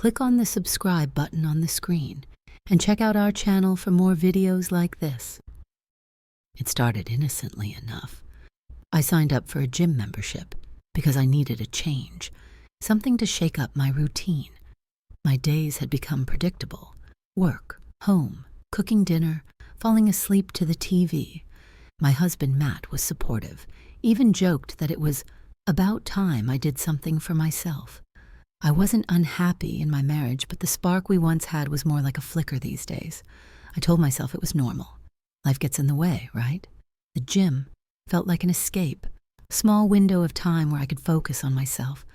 click on the subscribe button on the screen and check out our channel for more videos like this. It started innocently enough. I signed up for a gym membership because I needed a change, something to shake up my routine. My days had become predictable. Work, home, cooking dinner, falling asleep to the TV. My husband Matt was supportive, even joked that it was about time I did something for myself. I wasn't unhappy in my marriage, but the spark we once had was more like a flicker these days. I told myself it was normal. Life gets in the way, right? The gym felt like an escape, a small window of time where I could focus on myself.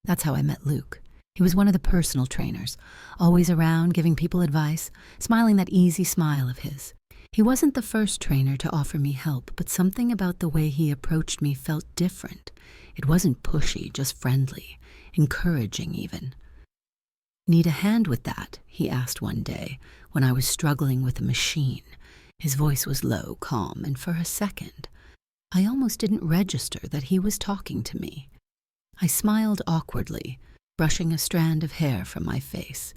That's how I met Luke. He was one of the personal trainers, always around giving people advice, smiling that easy smile of his. He wasn't the first trainer to offer me help, but something about the way he approached me felt different. It wasn't pushy, just friendly, encouraging even. "Need a hand with that?" he asked one day when I was struggling with a machine. His voice was low, calm, and for a second, I almost didn't register that he was talking to me. I smiled awkwardly, brushing a strand of hair from my face.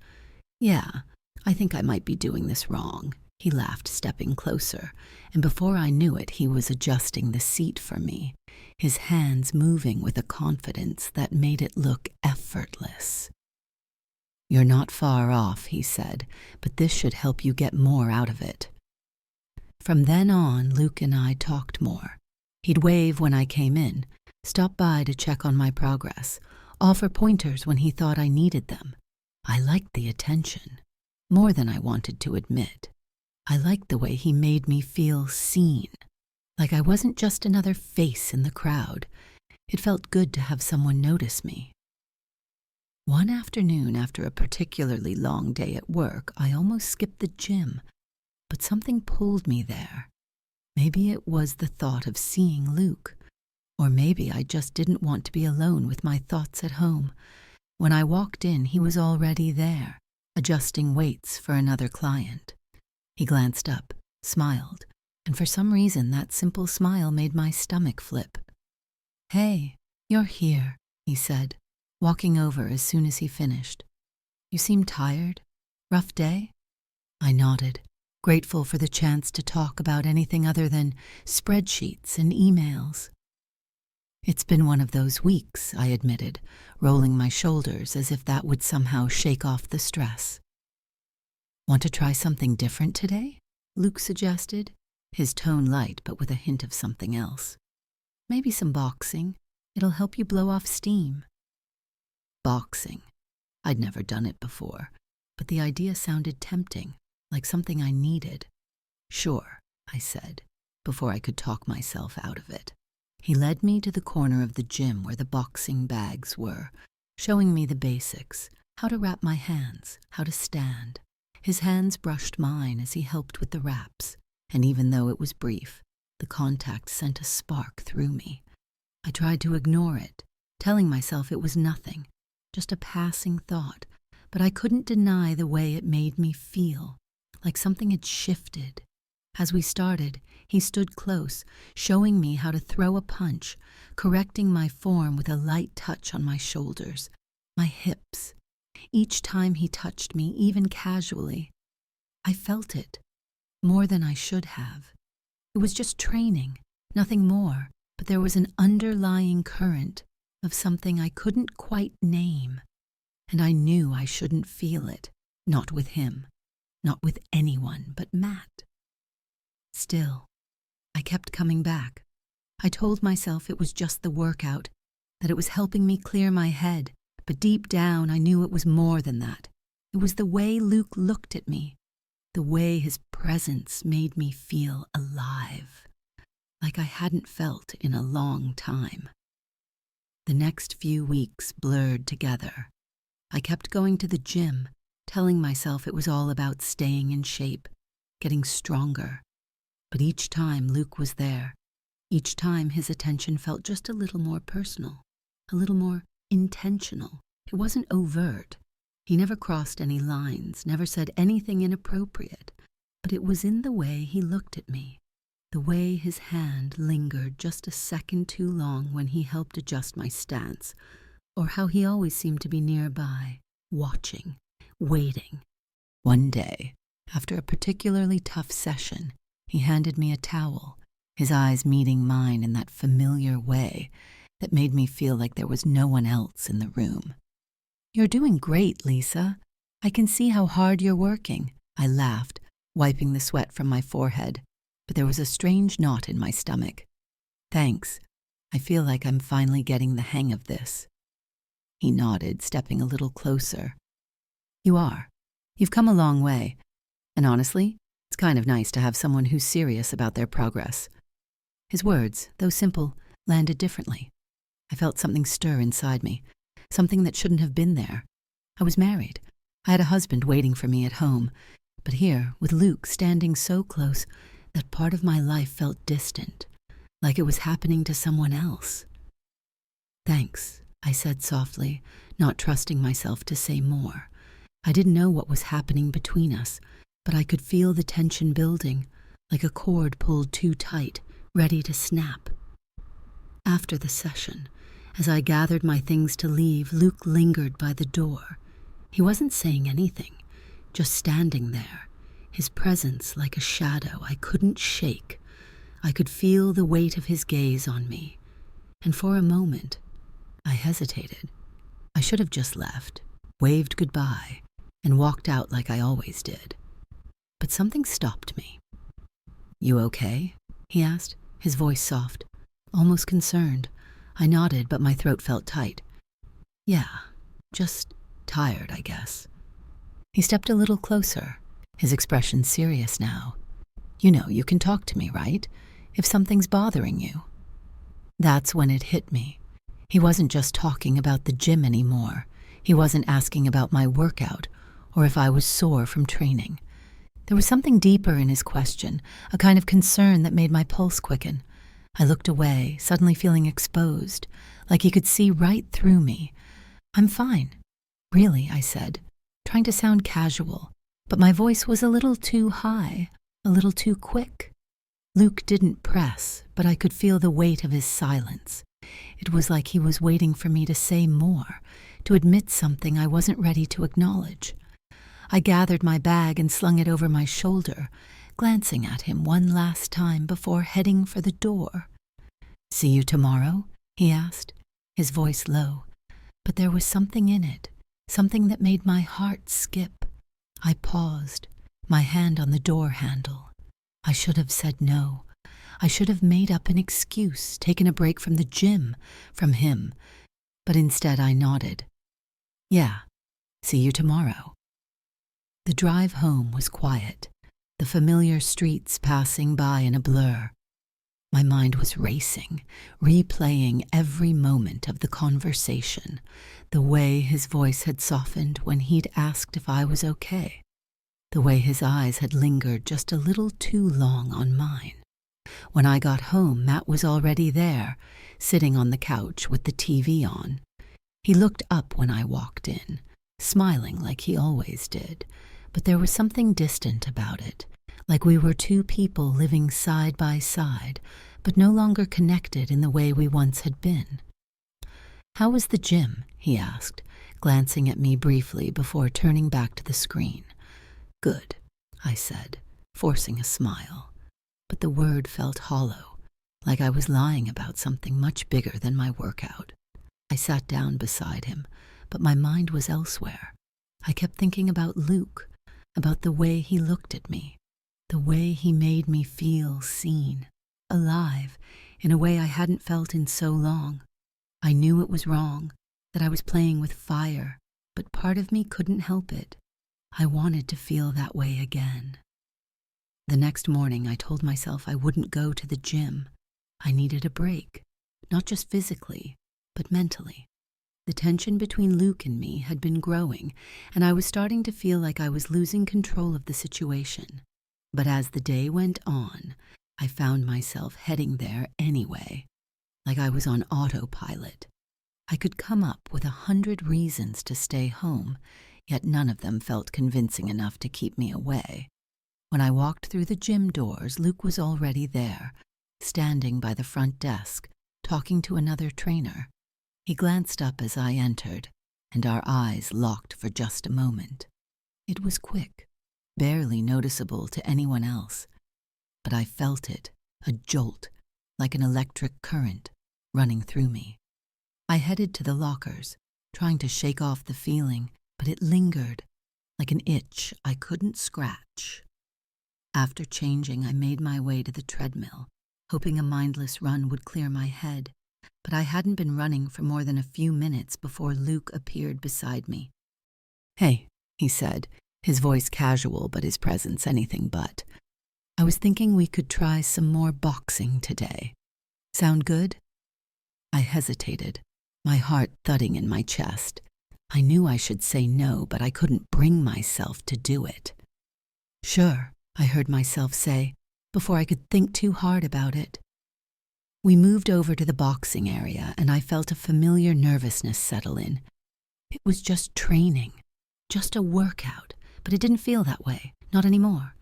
"Yeah, I think I might be doing this wrong." He laughed, stepping closer, and before I knew it, he was adjusting the seat for me, his hands moving with a confidence that made it look effortless. "You're not far off," he said, "but this should help you get more out of it." From then on, Luke and I talked more. He'd wave when I came in, stop by to check on my progress, offer pointers when he thought I needed them. I liked the attention, more than I wanted to admit. I liked the way he made me feel seen, like I wasn't just another face in the crowd. It felt good to have someone notice me. One afternoon, after a particularly long day at work, I almost skipped the gym, but something pulled me there. Maybe it was the thought of seeing Luke, or maybe I just didn't want to be alone with my thoughts at home. When I walked in, he was already there, adjusting weights for another client. He glanced up, smiled, and for some reason that simple smile made my stomach flip. "Hey, you're here," he said, walking over as soon as he finished. "You seem tired? Rough day?" I nodded, grateful for the chance to talk about anything other than spreadsheets and emails. "It's been one of those weeks," I admitted, rolling my shoulders as if that would somehow shake off the stress. "Want to try something different today?" Luke suggested, his tone light but with a hint of something else. "Maybe some boxing. It'll help you blow off steam." Boxing. I'd never done it before, but the idea sounded tempting, like something I needed. "Sure," I said, before I could talk myself out of it. He led me to the corner of the gym where the boxing bags were, showing me the basics, how to wrap my hands, how to stand. His hands brushed mine as he helped with the wraps, and even though it was brief, the contact sent a spark through me. I tried to ignore it, telling myself it was nothing, just a passing thought, but I couldn't deny the way it made me feel, like something had shifted. As we started, he stood close, showing me how to throw a punch, correcting my form with a light touch on my shoulders, my hips. Each time he touched me, even casually, I felt it, more than I should have. It was just training, nothing more, but there was an underlying current of something I couldn't quite name, and I knew I shouldn't feel it, not with him, not with anyone but Matt. Still, I kept coming back. I told myself it was just the workout, that it was helping me clear my head, but deep down I knew it was more than that. It was the way Luke looked at me, the way his presence made me feel alive, like I hadn't felt in a long time. The next few weeks blurred together. I kept going to the gym, telling myself it was all about staying in shape, getting stronger. But each time Luke was there, each time his attention felt just a little more personal, a little more intentional. It wasn't overt. He never crossed any lines, never said anything inappropriate, but it was in the way he looked at me, the way his hand lingered just a second too long when he helped adjust my stance, or how he always seemed to be nearby, watching, waiting. One day, after a particularly tough session, he handed me a towel, his eyes meeting mine in that familiar way that made me feel like there was no one else in the room. "You're doing great, Lisa. I can see how hard you're working," I laughed, wiping the sweat from my forehead, but there was a strange knot in my stomach. "Thanks. I feel like I'm finally getting the hang of this." He nodded, stepping a little closer. "You are. You've come a long way. And honestly, it's kind of nice to have someone who's serious about their progress." His words, though simple, landed differently. I felt something stir inside me, something that shouldn't have been there. I was married. I had a husband waiting for me at home. But here, with Luke standing so close, that part of my life felt distant, like it was happening to someone else. "Thanks," I said softly, not trusting myself to say more. I didn't know what was happening between us, but I could feel the tension building, like a cord pulled too tight, ready to snap. After the session, as I gathered my things to leave, Luke lingered by the door. He wasn't saying anything, just standing there, his presence like a shadow I couldn't shake. I could feel the weight of his gaze on me, and for a moment, I hesitated. I should have just left, waved goodbye, and walked out like I always did. But something stopped me. "You okay?" he asked, his voice soft, almost concerned. I nodded, but my throat felt tight. "Yeah, just tired, I guess." He stepped a little closer, his expression serious now. "You know you can talk to me, right? If something's bothering you." That's when it hit me. He wasn't just talking about the gym anymore. He wasn't asking about my workout or if I was sore from training. There was something deeper in his question, a kind of concern that made my pulse quicken. I looked away, suddenly feeling exposed, like he could see right through me. "I'm fine. Really," I said, trying to sound casual, but my voice was a little too high, a little too quick. Luke didn't press, but I could feel the weight of his silence. It was like he was waiting for me to say more, to admit something I wasn't ready to acknowledge. I gathered my bag and slung it over my shoulder, glancing at him one last time before heading for the door. "See you tomorrow?" he asked, his voice low. But there was something in it, something that made my heart skip. I paused, my hand on the door handle. I should have said no. I should have made up an excuse, taken a break from the gym, from him. But instead I nodded. "Yeah, see you tomorrow." The drive home was quiet, the familiar streets passing by in a blur. My mind was racing, replaying every moment of the conversation, the way his voice had softened when he'd asked if I was okay, the way his eyes had lingered just a little too long on mine. When I got home, Matt was already there, sitting on the couch with the TV on. He looked up when I walked in, smiling like he always did, but there was something distant about it, like we were two people living side by side, but no longer connected in the way we once had been. "How was the gym?" he asked, glancing at me briefly before turning back to the screen. "Good," I said, forcing a smile. But the word felt hollow, like I was lying about something much bigger than my workout. I sat down beside him, but my mind was elsewhere. I kept thinking about Luke, about the way he looked at me, the way he made me feel seen, alive, in a way I hadn't felt in so long. I knew it was wrong, that I was playing with fire, but part of me couldn't help it. I wanted to feel that way again. The next morning, I told myself I wouldn't go to the gym. I needed a break, not just physically, but mentally. The tension between Luke and me had been growing, and I was starting to feel like I was losing control of the situation. But as the day went on, I found myself heading there anyway, like I was on autopilot. I could come up with 100 reasons to stay home, yet none of them felt convincing enough to keep me away. When I walked through the gym doors, Luke was already there, standing by the front desk, talking to another trainer. He glanced up as I entered, and our eyes locked for just a moment. It was quick, barely noticeable to anyone else, but I felt it, a jolt, like an electric current, running through me. I headed to the lockers, trying to shake off the feeling, but it lingered, like an itch I couldn't scratch. After changing, I made my way to the treadmill, hoping a mindless run would clear my head, but I hadn't been running for more than a few minutes before Luke appeared beside me. "Hey," he said, his voice casual but his presence anything but. "I was thinking we could try some more boxing today. Sound good?" I hesitated, my heart thudding in my chest. I knew I should say no, but I couldn't bring myself to do it. "Sure," I heard myself say, before I could think too hard about it. We moved over to the boxing area, and I felt a familiar nervousness settle in. It was just training, just a workout, but it didn't feel that way, not anymore.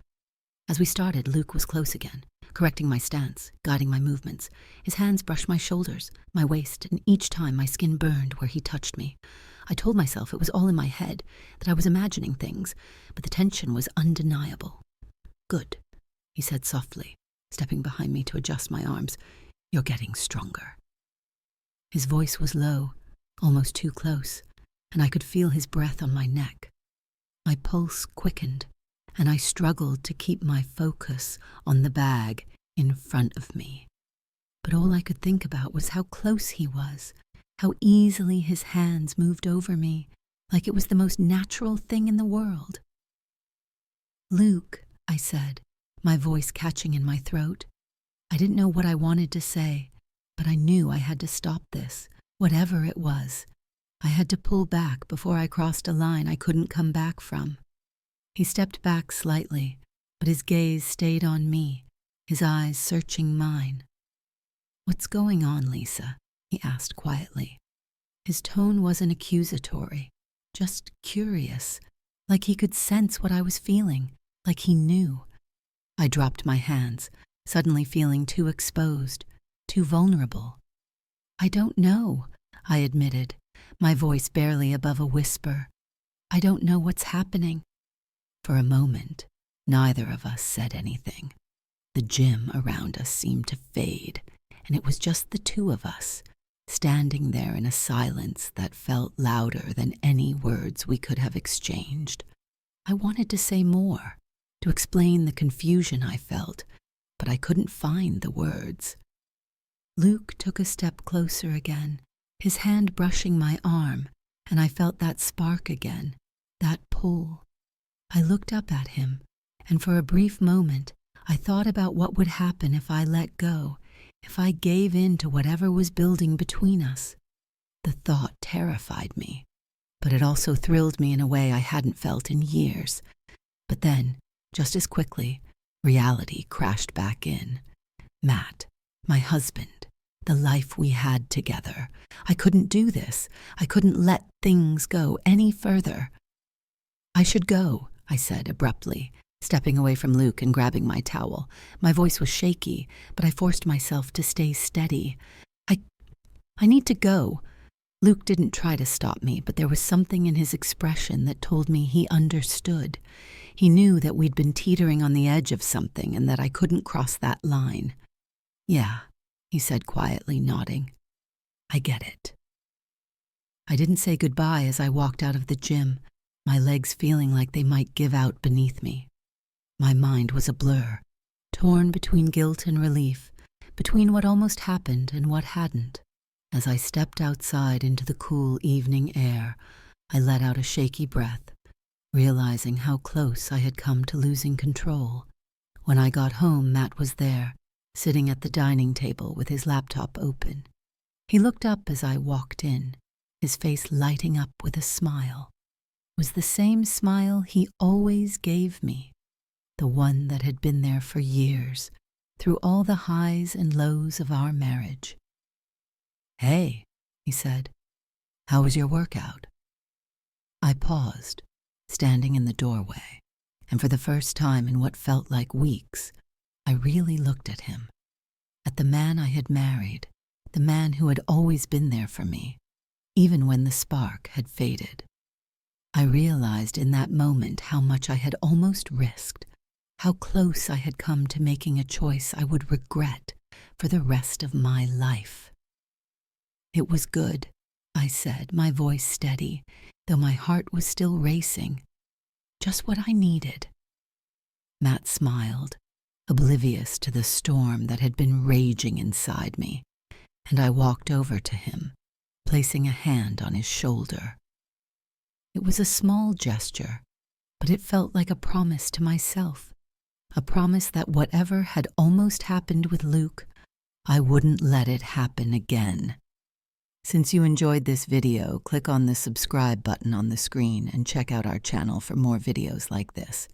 As we started, Luke was close again, correcting my stance, guiding my movements. His hands brushed my shoulders, my waist, and each time my skin burned where he touched me. I told myself it was all in my head, that I was imagining things, but the tension was undeniable. "Good," he said softly, stepping behind me to adjust my arms. "You're getting stronger." His voice was low, almost too close, and I could feel his breath on my neck. My pulse quickened, and I struggled to keep my focus on the bag in front of me. But all I could think about was how close he was, how easily his hands moved over me, like it was the most natural thing in the world. "Luke," I said, my voice catching in my throat. I didn't know what I wanted to say, but I knew I had to stop this, whatever it was. I had to pull back before I crossed a line I couldn't come back from. He stepped back slightly, but his gaze stayed on me, his eyes searching mine. "What's going on, Lisa?" he asked quietly. His tone wasn't accusatory, just curious, like he could sense what I was feeling, like he knew. I dropped my hands, suddenly feeling too exposed, too vulnerable. "I don't know," I admitted, my voice barely above a whisper. "I don't know what's happening." For a moment, neither of us said anything. The gym around us seemed to fade, and it was just the two of us, standing there in a silence that felt louder than any words we could have exchanged. I wanted to say more, to explain the confusion I felt, but I couldn't find the words. Luke took a step closer again, his hand brushing my arm, and I felt that spark again, that pull. I looked up at him, and for a brief moment, I thought about what would happen if I let go, if I gave in to whatever was building between us. The thought terrified me, but it also thrilled me in a way I hadn't felt in years. But then, just as quickly, reality crashed back in. Matt, my husband, the life we had together. I couldn't do this. I couldn't let things go any further. "I should go," I said abruptly, stepping away from Luke and grabbing my towel. My voice was shaky, but I forced myself to stay steady. I need to go." Luke didn't try to stop me, but there was something in his expression that told me he understood. He knew that we'd been teetering on the edge of something and that I couldn't cross that line. "Yeah," he said quietly, nodding. "I get it." I didn't say goodbye as I walked out of the gym, my legs feeling like they might give out beneath me. My mind was a blur, torn between guilt and relief, between what almost happened and what hadn't. As I stepped outside into the cool evening air, I let out a shaky breath, realizing how close I had come to losing control. When I got home, Matt was there, sitting at the dining table with his laptop open. He looked up as I walked in, his face lighting up with a smile. It was the same smile he always gave me, the one that had been there for years, through all the highs and lows of our marriage. "Hey," he said, "how was your workout?" I paused, standing in the doorway, and for the first time in what felt like weeks, I really looked at him, at the man I had married, the man who had always been there for me, even when the spark had faded. I realized in that moment how much I had almost risked, how close I had come to making a choice I would regret for the rest of my life. "It was good," I said, my voice steady, though my heart was still racing. "Just what I needed." Matt smiled, oblivious to the storm that had been raging inside me, and I walked over to him, placing a hand on his shoulder. It was a small gesture, but it felt like a promise to myself, a promise that whatever had almost happened with Luke, I wouldn't let it happen again. Since you enjoyed this video, click on the subscribe button on the screen and check out our channel for more videos like this.